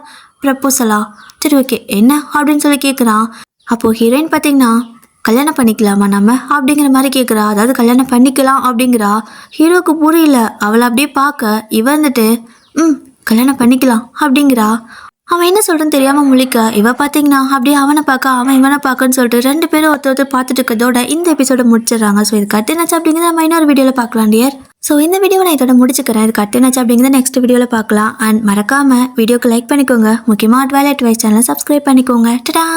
ப்ரப்போசலா? சரி ஓகே என்ன அப்படின்னு சொல்லி கேட்குறான். அப்போது ஹீரோயின் பார்த்தீங்கன்னா கல்யாணம் பண்ணிக்கலாமா நம்ம அப்படிங்கிற மாதிரி கேட்குறா. அதாவது கல்யாணம் பண்ணிக்கலாம் அப்படிங்கிறா. ஹீரோவுக்கு புரியல. அவளை அப்படியே பார்க்க இவ வந்துட்டு கல்யாணம் பண்ணிக்கலாம் அப்படிங்கிறா. அவன் என்ன சொல்கிறேன்னு தெரியாமல் முழிக்க இவ பார்த்தீங்கன்னா அப்படியே அவனை பார்க்க அவன் இவனை பார்க்கன்னு சொல்லிட்டு 2 பேரும் ஒருத்தர் பார்த்துட்டு இருக்கிறதோட இந்த எபிசோட முடிச்சிடுறாங்க. ஸோ இது கட்டுனாச்சு அப்படிங்கிறத நம்ம இன்னொரு வீடியோவில் பார்க்கலாம் டியர். ஸோ இந்த வீடியோவை நான் இதோட முடிச்சுக்கிறேன். இது கட்டுனாச்சு அப்படிங்கிறத நெக்ஸ்ட் வீடியோவில் பார்க்கலாம். அண்ட் மறக்காமல் வீடியோக்கு லைக் பண்ணிக்கோங்க. முக்கியமாக ட்வைலைட் வாய்ஸ் சேனலை சப்ஸ்கிரைப் பண்ணிக்கோங்க. டடா.